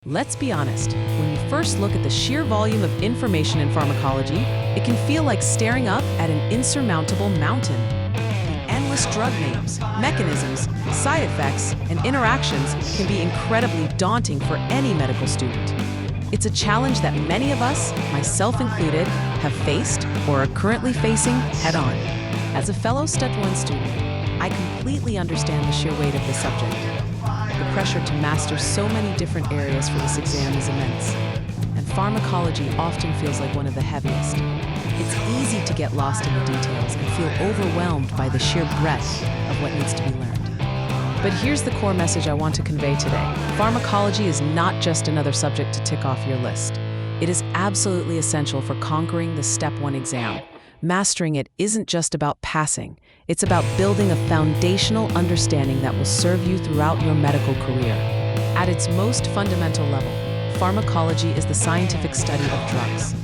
Let's be honest, when you first look at the sheer volume of information in pharmacology, it can feel like staring up at an insurmountable mountain. The endless drug names, mechanisms, side effects, and interactions can be incredibly daunting for any medical student. It's a challenge that many of us, myself included, have faced or are currently facing head-on. As a fellow Step 1 student, I completely understand the sheer weight of the subject. The pressure to master so many different areas for this exam is immense, and pharmacology often feels like one of the heaviest. It's easy to get lost in the details and feel overwhelmed by the sheer breadth of what needs to be learned. But here's the core message I want to convey today. Pharmacology is not just another subject to tick off your list. It is absolutely essential for conquering the Step 1 exam. Mastering it isn't just about passing. It's about building a foundational understanding that will serve you throughout your medical career. At its most fundamental level, pharmacology is the scientific study of drugs.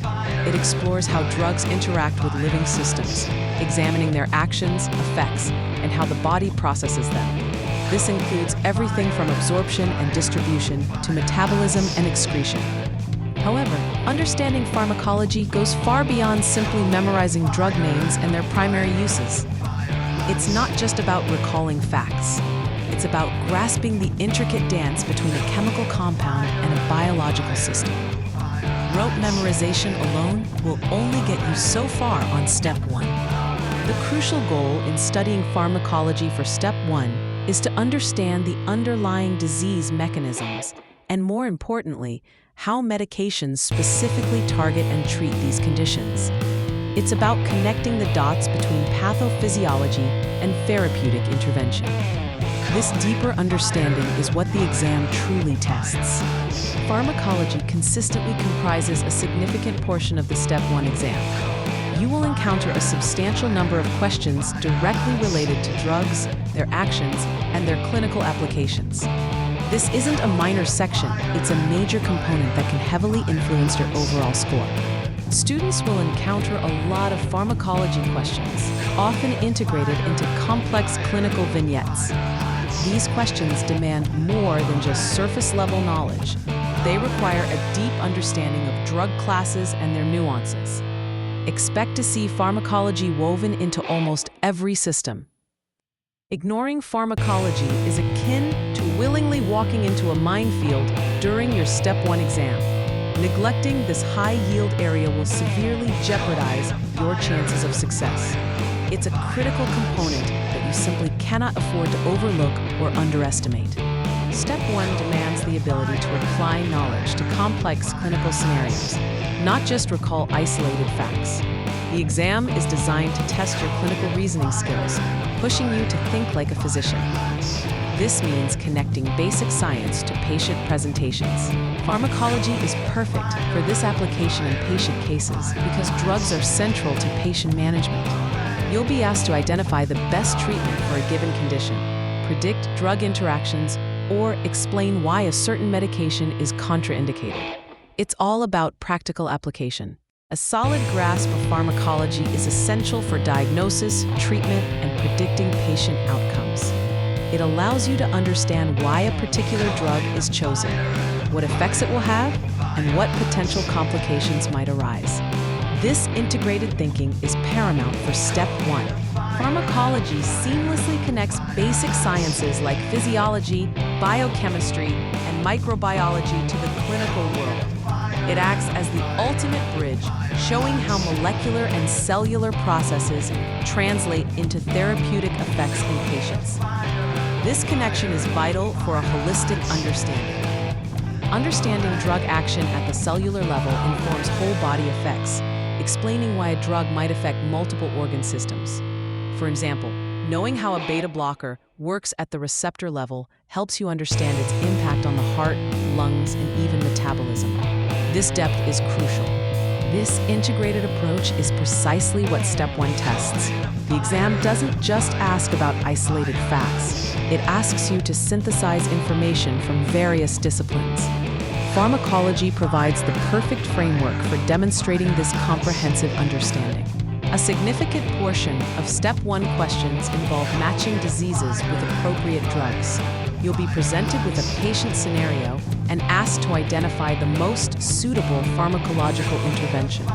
It explores how drugs interact with living systems, examining their actions, effects, and how the body processes them. This includes everything from absorption and distribution to metabolism and excretion. However, understanding pharmacology goes far beyond simply memorizing drug names and their primary uses. It's not just about recalling facts. It's about grasping the intricate dance between a chemical compound and a biological system. Rote memorization alone will only get you so far on Step 1. The crucial goal in studying pharmacology for Step 1 is to understand the underlying disease mechanisms and, more importantly, how medications specifically target and treat these conditions. It's about connecting the dots between pathophysiology and therapeutic intervention. This deeper understanding is what the exam truly tests. Pharmacology consistently comprises a significant portion of the Step 1 exam. You will encounter a substantial number of questions directly related to drugs, their actions, and their clinical applications. This isn't a minor section, it's a major component that can heavily influence your overall score. Students will encounter a lot of pharmacology questions, often integrated into complex clinical vignettes. These questions demand more than just surface-level knowledge. They require a deep understanding of drug classes and their nuances. Expect to see pharmacology woven into almost every system. Ignoring pharmacology is akin to willingly walking into a minefield during your Step 1 exam. Neglecting this high-yield area will severely jeopardize your chances of success. It's a critical component that you simply cannot afford to overlook or underestimate. Step 1 demands the ability to apply knowledge to complex clinical scenarios, not just recall isolated facts. The exam is designed to test your clinical reasoning skills, pushing you to think like a physician. This means connecting basic science to patient presentations. Pharmacology is perfect for this application in patient cases because drugs are central to patient management. You'll be asked to identify the best treatment for a given condition, predict drug interactions, or explain why a certain medication is contraindicated. It's all about practical application. A solid grasp of pharmacology is essential for diagnosis, treatment, and predicting patient outcomes. It allows you to understand why a particular drug is chosen, what effects it will have, and what potential complications might arise. This integrated thinking is paramount for Step 1. Pharmacology seamlessly connects basic sciences like physiology, biochemistry, and microbiology to the clinical world. It acts as the ultimate bridge, showing how molecular and cellular processes translate into therapeutic effects in patients. This connection is vital for a holistic understanding. Understanding drug action at the cellular level informs whole body effects, explaining why a drug might affect multiple organ systems. For example, knowing how a beta blocker works at the receptor level helps you understand its impact on the heart, lungs, and even metabolism. This depth is crucial. This integrated approach is precisely what Step 1 tests. The exam doesn't just ask about isolated facts. It asks you to synthesize information from various disciplines. Pharmacology provides the perfect framework for demonstrating this comprehensive understanding. A significant portion of Step 1 questions involve matching diseases with appropriate drugs. You'll be presented with a patient scenario and asked to identify the most suitable pharmacological intervention.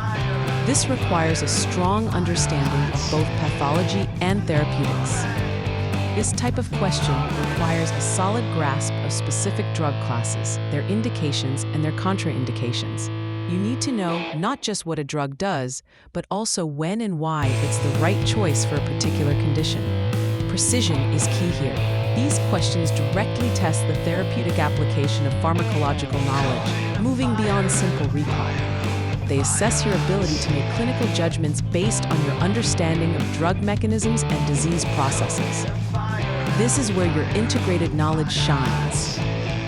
This requires a strong understanding of both pathology and therapeutics. This type of question requires a solid grasp of specific drug classes, their indications, and their contraindications. You need to know not just what a drug does, but also when and why it's the right choice for a particular condition. Precision is key here. These questions directly test the therapeutic application of pharmacological knowledge, moving beyond simple recall. They assess your ability to make clinical judgments based on your understanding of drug mechanisms and disease processes. This is where your integrated knowledge shines.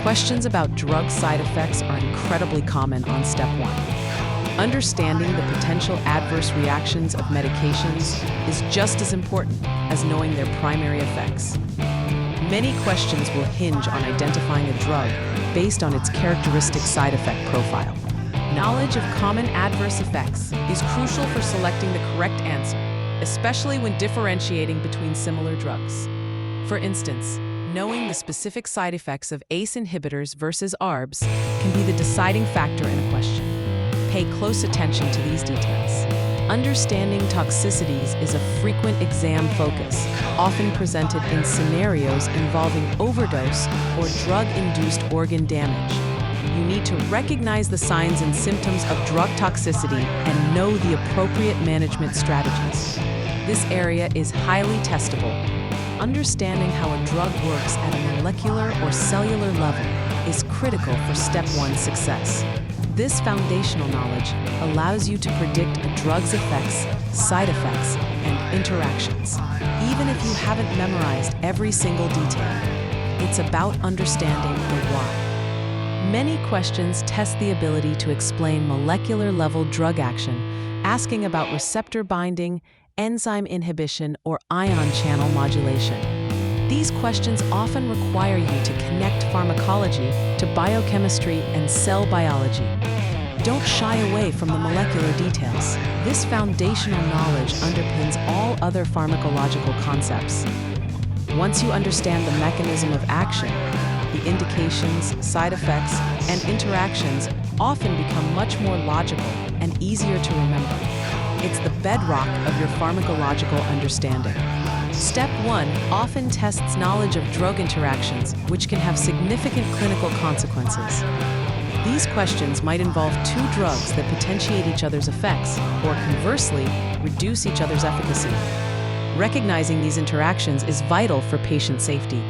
Questions about drug side effects are incredibly common on step 1. Understanding the potential adverse reactions of medications is just as important as knowing their primary effects. Many questions will hinge on identifying a drug based on its characteristic side effect profile. Knowledge of common adverse effects is crucial for selecting the correct answer, especially when differentiating between similar drugs. For instance, knowing the specific side effects of ACE inhibitors versus ARBs can be the deciding factor in a question. Pay close attention to these details. Understanding toxicities is a frequent exam focus, often presented in scenarios involving overdose or drug-induced organ damage. You need to recognize the signs and symptoms of drug toxicity and know the appropriate management strategies. This area is highly testable. Understanding how a drug works at a molecular or cellular level is critical for step 1 success. This foundational knowledge allows you to predict a drug's effects, side effects, and interactions, even if you haven't memorized every single detail. It's about understanding the why. Many questions test the ability to explain molecular-level drug action, asking about receptor binding, enzyme inhibition, or ion channel modulation. These questions often require you to connect pharmacology to biochemistry and cell biology. Don't shy away from the molecular details. This foundational knowledge underpins all other pharmacological concepts. Once you understand the mechanism of action, the indications, side effects, and interactions often become much more logical and easier to remember. It's the bedrock of your pharmacological understanding. Step 1 often tests knowledge of drug interactions, which can have significant clinical consequences. These questions might involve 2 drugs that potentiate each other's effects, or conversely, reduce each other's efficacy. Recognizing these interactions is vital for patient safety.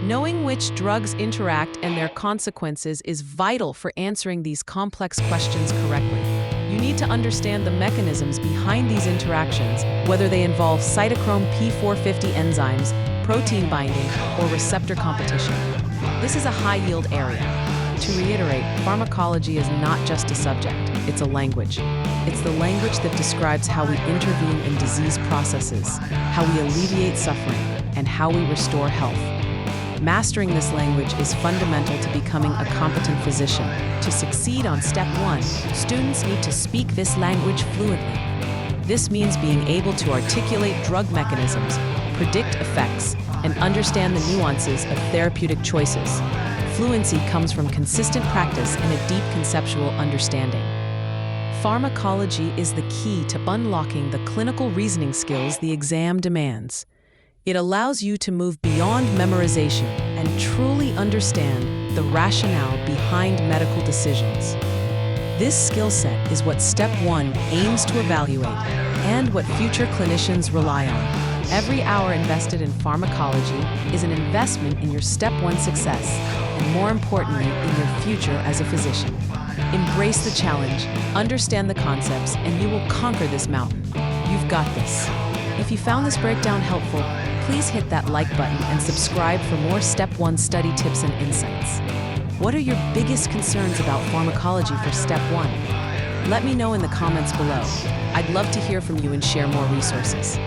Knowing which drugs interact and their consequences is vital for answering these complex questions correctly. You need to understand the mechanisms behind these interactions, whether they involve cytochrome P450 enzymes, protein binding, or receptor competition. This is a high-yield area. To reiterate, pharmacology is not just a subject, it's a language. It's the language that describes how we intervene in disease processes, how we alleviate suffering, and how we restore health. Mastering this language is fundamental to becoming a competent physician. To succeed on step 1, students need to speak this language fluently. This means being able to articulate drug mechanisms, predict effects, and understand the nuances of therapeutic choices. Fluency comes from consistent practice and a deep conceptual understanding. Pharmacology is the key to unlocking the clinical reasoning skills the exam demands. It allows you to move beyond memorization and truly understand the rationale behind medical decisions. This skill set is what Step 1 aims to evaluate and what future clinicians rely on. Every hour invested in pharmacology is an investment in your Step 1 success and, more importantly, in your future as a physician. Embrace the challenge, understand the concepts, and you will conquer this mountain. You've got this. If you found this breakdown helpful, please hit that like button and subscribe for more Step 1 study tips and insights. What are your biggest concerns about pharmacology for Step 1? Let me know in the comments below. I'd love to hear from you and share more resources.